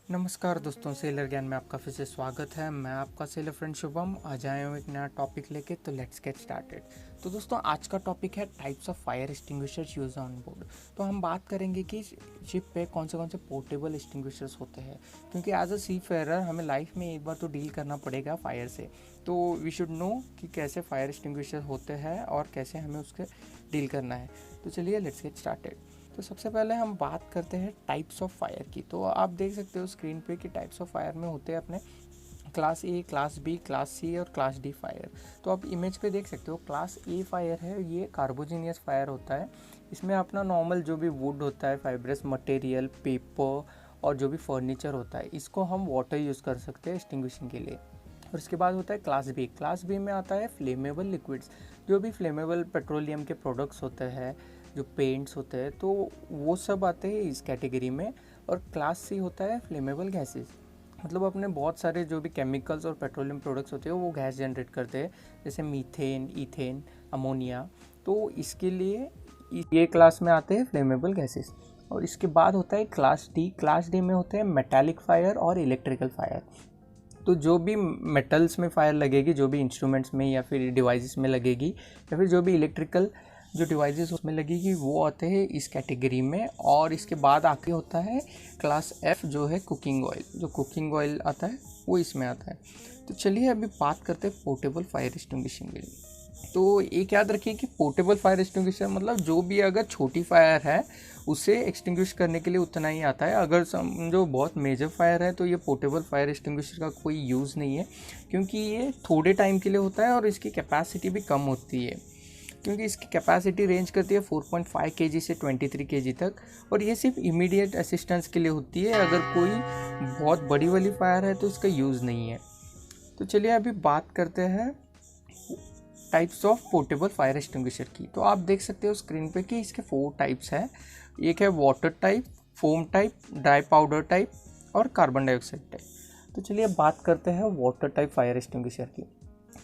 नमस्कार दोस्तों, सेलर ज्ञान में आपका फिर से स्वागत है। मैं आपका सेलर फ्रेंड शुभम। आज आया हूँ एक नया टॉपिक लेके, तो लेट्स गेट स्टार्टेड। तो दोस्तों, आज का टॉपिक है types of fire extinguishers use on board. तो हम बात करेंगे कि शिप पे कौन से पोर्टेबल एक्सटिंग्विशर्स होते हैं, क्योंकि एज अ सी फेयरर हमें लाइफ में एक बार तो डील करना पड़ेगा फायर से। तो वी शुड नो कि कैसे फायर एक्सटिंग्विशर होते हैं और कैसे हमें उसके डील करना है। तो चलिए लेट्स गेट स्टार्टेड। तो सबसे पहले हम बात करते हैं टाइप्स ऑफ फायर की। तो आप देख सकते हो स्क्रीन पे कि टाइप्स ऑफ फायर में होते हैं अपने class A, class B, class C और क्लास डी फायर। तो आप इमेज पे देख सकते हो क्लास ए फायर है, ये कार्बोजीनियस फायर होता है। इसमें अपना नॉर्मल जो भी वुड होता है, फाइब्रस मटेरियल, पेपर और जो भी फर्नीचर होता है, इसको हम वाटर यूज़ कर सकते हैं एक्सटिंग्विशिंग के लिए। और इसके बाद होता है क्लास बी। क्लास बी में आता है फ्लेमेबल लिक्विड्स, जो भी फ्लेमेबल पेट्रोलियम के प्रोडक्ट्स होते हैं, जो पेंट्स होते हैं, तो वो सब आते हैं इस कैटेगरी में। और क्लास सी होता है फ्लेमेबल गैसेस, मतलब अपने बहुत सारे जो भी केमिकल्स और पेट्रोलियम प्रोडक्ट्स होते हैं वो गैस जनरेट करते हैं, जैसे मीथेन, इथेन, अमोनिया। तो इसके लिए ये क्लास में आते हैं फ्लेमेबल गैसेस। और इसके बाद होता है क्लास डी। क्लास डी में होते हैं मेटालिक फायर और इलेक्ट्रिकल फायर। तो जो भी मेटल्स में फायर लगेगी, जो भी इंस्ट्रूमेंट्स में या फिर डिवाइसेस में लगेगी, या फिर जो भी इलेक्ट्रिकल जो डिवाइसेस उसमें लगेगी, वो आते हैं इस कैटेगरी में। और इसके बाद आके होता है क्लास एफ, जो है कुकिंग ऑयल। जो कुकिंग ऑयल आता है वो इसमें आता है। तो चलिए अभी बात करते हैं पोर्टेबल फायर एक्सटिंग्विशिंग के लिए। तो एक याद रखिए कि पोर्टेबल फायर एक्सटिंग्विशर मतलब जो भी अगर छोटी फायर है उसे एक्सटिंग्विश करने के लिए उतना ही आता है। अगर समझो बहुत मेजर फायर है तो ये पोर्टेबल फायर एक्सटिंग्विशर का कोई यूज़ नहीं है, क्योंकि ये थोड़े टाइम के लिए होता है और इसकी कैपेसिटी भी कम होती है। क्योंकि इसकी कैपेसिटी रेंज करती है 4.5 kg से 23 kg तक। और ये सिर्फ इमीडिएट असिस्टेंस के लिए होती है, अगर कोई बहुत बड़ी वाली फायर है तो इसका यूज़ नहीं है। तो चलिए अभी बात करते हैं types of portable fire extinguisher की। तो आप देख सकते हो स्क्रीन पे कि इसके 4 टाइप्स हैं। एक है water type, foam type, dry powder type और कार्बन डाइऑक्साइड टाइप। तो चलिए अब बात करते हैं वाटर टाइप फायर एक्सटिंग्विशर की।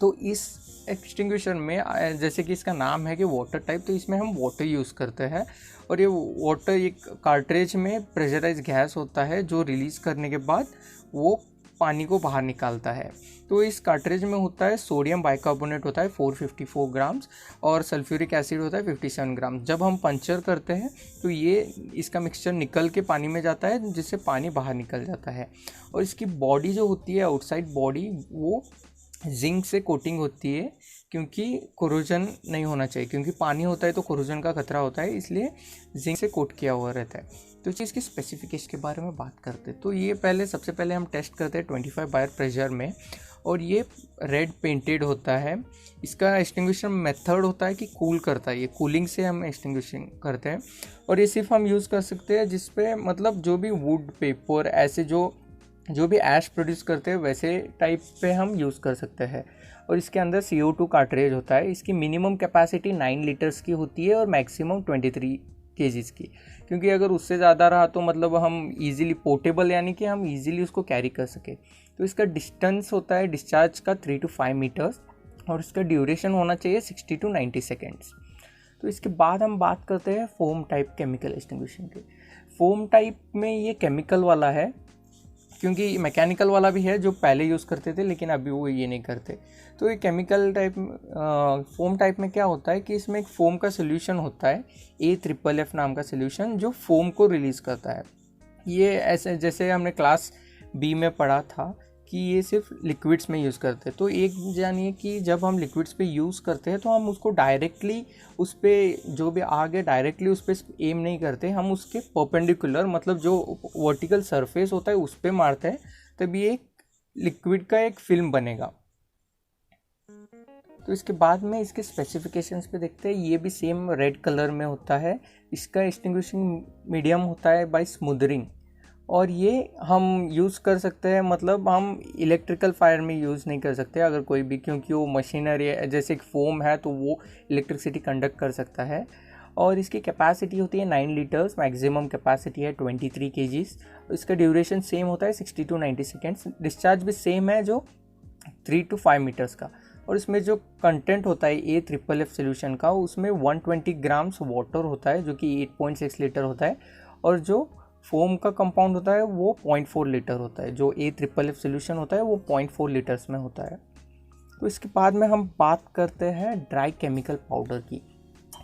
तो इस एक्सटिंग्विशर में जैसे कि इसका नाम है कि वाटर टाइप, तो इसमें हम वाटर यूज़ करते हैं। और ये वाटर एक कार्ट्रेज में प्रेशराइज गैस होता है जो रिलीज़ करने के बाद वो पानी को बाहर निकालता है। तो इस कार्ट्रेज में होता है सोडियम बाइकार्बोनेट होता है 454 ग्राम्स और सल्फ्यूरिक एसिड होता है 57 ग्राम। जब हम पंचर करते हैं तो ये इसका मिक्सचर निकल के पानी में जाता है, जिससे पानी बाहर निकल जाता है। और इसकी बॉडी जो होती है, आउटसाइड बॉडी, वो जिंक से कोटिंग होती है, क्योंकि कोरोजन नहीं होना चाहिए, क्योंकि पानी होता है तो कोरोजन का खतरा होता है, इसलिए जिंक से कोट किया हुआ रहता है। तो इसकी स्पेसिफिकेशन के बारे में बात करते हैं। तो ये सबसे पहले हम टेस्ट करते हैं 25 बार प्रेशर में। और ये रेड पेंटेड होता है। इसका एक्सटिंग्विशर मेथड होता है कि कूल करता है, ये कूलिंग से हम एक्सटिंग्विशिंग करते हैं। और ये सिर्फ हम यूज़ कर सकते हैं जिसपे मतलब जो भी वुड, पेपर, ऐसे जो भी ऐश प्रोड्यूस करते हैं वैसे टाइप पे हम यूज़ कर सकते हैं। और इसके अंदर CO2 कार्ट्रेज होता है। इसकी मिनिमम कैपेसिटी 9 लीटर्स की होती है और मैक्सिमम 23 kgs की, क्योंकि अगर उससे ज़्यादा रहा तो मतलब हम इजीली पोर्टेबल, यानी कि हम इजीली उसको कैरी कर सके। तो इसका डिस्टेंस होता है डिस्चार्ज का 3 to 5 मीटर्स और इसका ड्यूरेशन होना चाहिए 60 to 90 सेकेंड्स। तो इसके बाद हम बात करते हैं फोम टाइप केमिकल एक्सटिंग्विशिंग के। फोम टाइप में ये केमिकल वाला है, क्योंकि मैकेनिकल वाला भी है जो पहले यूज़ करते थे लेकिन अभी वो ये नहीं करते। तो ये केमिकल टाइप फोम टाइप में क्या होता है कि इसमें एक फोम का सोल्यूशन होता है, AFFF नाम का सोल्यूशन, जो फोम को रिलीज़ करता है। ये ऐसे जैसे हमने क्लास बी में पढ़ा था कि ये सिर्फ लिक्विड्स में यूज़ करते हैं। तो एक जानिए कि जब हम लिक्विड्स पे यूज़ करते हैं तो हम उसको डायरेक्टली उस पर जो भी आगे डायरेक्टली उस पर एम नहीं करते, हम उसके परपेंडिकुलर, मतलब जो वर्टिकल सरफेस होता है उस पर मारते हैं, तभी एक लिक्विड का एक फिल्म बनेगा। तो इसके बाद में इसके स्पेसिफिकेशंस पे देखते हैं। ये भी सेम रेड कलर में होता है। इसका एक्सटिंग्विशिंग मीडियम होता है बाय स्मूदरिंग। और ये हम यूज़ कर सकते हैं, मतलब हम इलेक्ट्रिकल फायर में यूज़ नहीं कर सकते अगर कोई भी, क्योंकि वो मशीनरी जैसे एक फोम है तो वो इलेक्ट्रिसिटी कंडक्ट कर सकता है। और इसकी कैपेसिटी होती है 9 लीटर्स, मैक्सिमम कैपेसिटी है 23 kgs। इसका ड्यूरेशन सेम होता है 60 to 90 सेकेंड्स। डिस्चार्ज भी सेम है, जो 3 to 5 मीटर्स का। और इसमें जो कंटेंट होता है AFFF सोल्यूशन का, उसमें 120 ग्राम्स वाटर होता है, जो कि 8.6 लीटर होता है। और जो फोम का कंपाउंड होता है वो 0.4 लीटर होता है, जो AFFF सोल्यूशन होता है वो 0.4 लीटर्स में होता है। तो इसके बाद में हम बात करते हैं ड्राई केमिकल पाउडर की।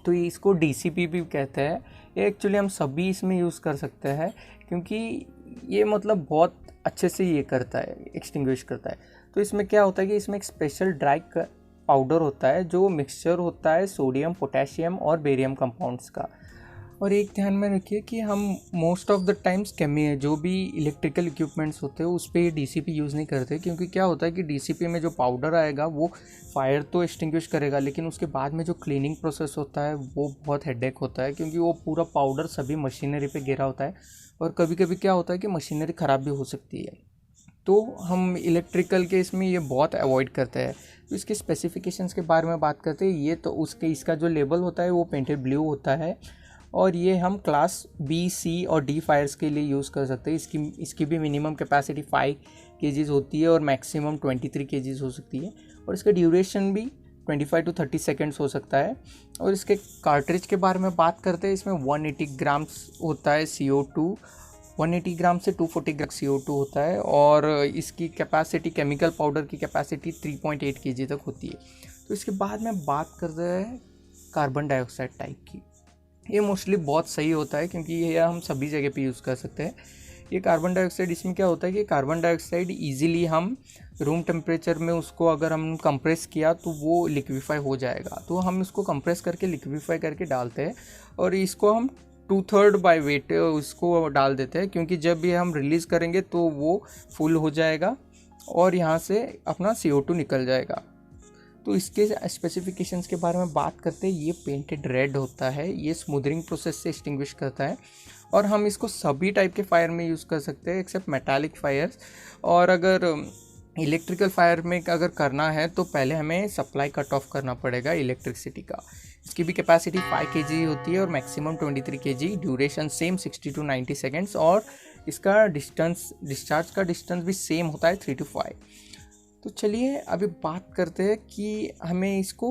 तो इसको DCP भी कहते हैं। ये एक्चुअली हम सभी इसमें यूज़ कर सकते हैं, क्योंकि ये मतलब बहुत अच्छे से ये करता है, एक्सटिंग्विश करता है। तो इसमें क्या होता है कि इसमें एक स्पेशल ड्राई पाउडर होता है जो मिक्सचर होता है सोडियम, पोटेशियम और बेरियम कंपाउंड्स का। और एक ध्यान में रखिए कि हम मोस्ट ऑफ द टाइम्स जो भी इलेक्ट्रिकल इक्विपमेंट्स होते हैं उस पर ये DCP यूज़ नहीं करते, क्योंकि क्या होता है कि DCP में जो पाउडर आएगा वो फायर तो एक्सटिंग्विश करेगा, लेकिन उसके बाद में जो क्लीनिंग प्रोसेस होता है वो बहुत हेडेक होता है, क्योंकि वो पूरा पाउडर सभी मशीनरी पे गिरा होता है। और कभी कभी क्या होता है कि मशीनरी ख़राब भी हो सकती है, तो हम इलेक्ट्रिकल के इसमें ये बहुत अवॉइड करते हैं। तो इसके स्पेसिफिकेशंस के बारे में बात करते हैं। ये तो इसका जो लेबल होता है वो पेंटेड ब्लू होता है, और ये हम क्लास B, C और D फायर्स के लिए यूज़ कर सकते हैं। इसकी भी मिनिमम कैपेसिटी 5 kgs होती है और मैक्सिमम 23 kgs हो सकती है, और इसका ड्यूरेशन भी 25 to 30 सेकेंड्स हो सकता है। और इसके कार्ट्रिज के बारे में बात करते हैं। इसमें 180 ग्राम्स होता है CO2, 180 ग्राम से 240 ग्राम CO2 होता है, और इसकी कैपेसिटी, केमिकल पाउडर की कैपेसिटी 3.8 kg तक होती है। तो इसके बाद में बात करते हैं कार्बन डाइऑक्साइड टाइप की। ये मोस्टली बहुत सही होता है, क्योंकि ये हम सभी जगह पे यूज़ कर सकते हैं। ये कार्बन डाइऑक्साइड, इसमें क्या होता है कि कार्बन डाइऑक्साइड इजीली हम रूम टेम्परेचर में उसको अगर हम कंप्रेस किया तो वो लिक्विफाई हो जाएगा। तो हम इसको कंप्रेस करके लिक्विफाई करके डालते हैं, और इसको हम 2/3 बाय वेट उसको डाल देते हैं, क्योंकि जब भी हम रिलीज़ करेंगे तो वो फुल हो जाएगा और यहाँ से अपना CO2 निकल जाएगा। तो इसके स्पेसिफिकेशंस के बारे में बात करते हैं। ये पेंटेड रेड होता है, ये स्मूदरिंग प्रोसेस से एक्सटिंग्विश करता है, और हम इसको सभी टाइप के फायर में यूज़ कर सकते हैं एक्सेप्ट मेटालिक फायर्स। और अगर इलेक्ट्रिकल फायर में अगर करना है तो पहले हमें सप्लाई कट ऑफ करना पड़ेगा इलेक्ट्रिसिटी का। इसकी भी कैपेसिटी 5 kg होती है और maximum 23 kg, duration same 60 to 90 seconds, और इसका डिस्चार्ज का डिस्टेंस भी सेम होता है 3 to 5। तो चलिए अभी बात करते हैं कि हमें इसको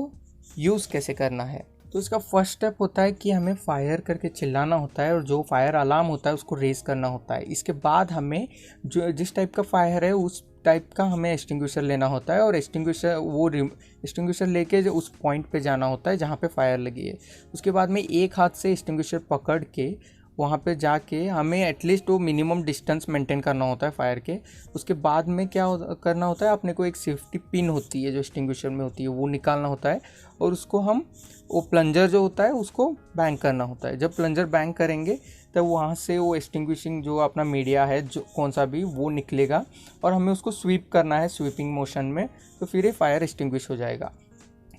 यूज़ कैसे करना है। तो इसका फर्स्ट स्टेप होता है कि हमें फायर करके चिल्लाना होता है, और जो फायर अलार्म होता है उसको रेज करना होता है। इसके बाद हमें जिस टाइप का फायर है उस टाइप का हमें एक्सटिंग्विशर लेना होता है, और एक्सटिंग्विशर लेके जो उस पॉइंट पे जाना होता है जहाँ पे फायर लगी है। उसके बाद में एक हाथ से एक्सटिंग्विशर पकड़ के वहाँ पे जाके हमें एटलीस्ट वो मिनिमम डिस्टेंस मेंटेन करना होता है फायर के। उसके बाद में क्या करना होता है, अपने को एक सेफ्टी पिन होती है जो एक्सटिंग्विशर में होती है वो निकालना होता है, और उसको हम वो प्लंजर जो होता है उसको बैंग करना होता है। जब प्लंजर बैंग करेंगे तब वहाँ से वो एक्सटिंग्विशिंग जो अपना मीडिया है जो कौन सा भी वो निकलेगा, और हमें उसको स्वीप करना है स्वीपिंग मोशन में, तो फिर ये फायर एक्सटिंग्विश हो जाएगा।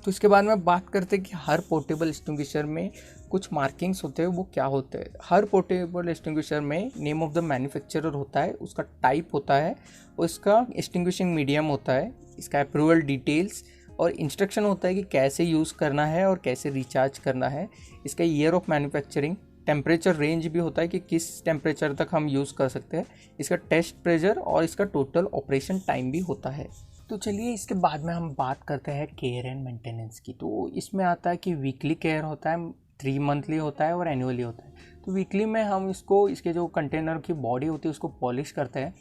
तो इसके बाद में बात करते हैं कि हर पोर्टेबल एक्सटिंग्विशर में कुछ मार्किंग्स होते हैं, वो क्या होते हैं। हर पोर्टेबल एक्सटिंग्विशर में नेम ऑफ द मैन्युफैक्चरर होता है, उसका टाइप होता है, और इसका एक्सटिंग्विशिंग मीडियम होता है, इसका अप्रूवल डिटेल्स और इंस्ट्रक्शन होता है कि कैसे यूज़ करना है और कैसे रिचार्ज करना है। इसका year of manufacturing, temperature range भी होता है कि किस टेम्परेचर तक हम यूज़ कर सकते हैं, इसका टेस्ट प्रेशर और इसका टोटल ऑपरेशन टाइम भी होता है। तो चलिए इसके बाद में हम बात करते हैं केयर एंड मेंटेनेंस की। तो इसमें आता है कि वीकली केयर होता है, 3 मंथली होता है और एनुअली होता है। तो वीकली में हम इसके जो कंटेनर की बॉडी होती है उसको पॉलिश करते हैं,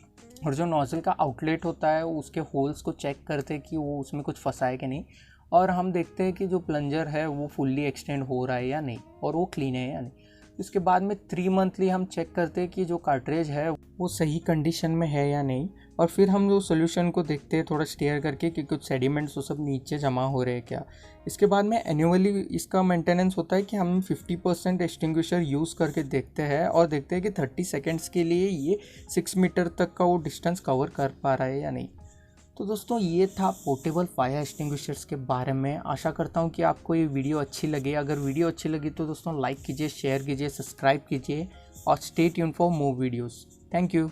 और जो नोज़ल का आउटलेट होता है उसके होल्स को चेक करते हैं कि वो उसमें कुछ फंसा है कि नहीं, और हम देखते हैं कि जो प्लंजर है वो फुल्ली एक्सटेंड हो रहा है या नहीं, और वो क्लीन है या नहीं। इसके बाद में 3 मंथली हम चेक करते हैं कि जो कार्ट्रिज है वो सही कंडीशन में है या नहीं, और फिर हम जो सोल्यूशन को देखते हैं थोड़ा स्टेयर करके कि कुछ सेडिमेंट्स वो सब नीचे जमा हो रहे हैं क्या। इसके बाद में एनुअली इसका मेंटेनेंस होता है कि हम 50% एक्सटिंग्विशर यूज़ करके देखते हैं, और देखते हैं कि 30 सेकेंड्स के लिए ये 6 मीटर तक का वो डिस्टेंस कवर कर पा रहा है या नहीं। तो दोस्तों ये था पोर्टेबल फायर एक्सटिंग्विशर्स के बारे में। आशा करता हूँ कि आपको ये वीडियो अच्छी लगी। अगर वीडियो अच्छी लगी तो दोस्तों लाइक कीजिए, शेयर कीजिए, सब्सक्राइब कीजिए, और stay tuned for more videos. Thank you.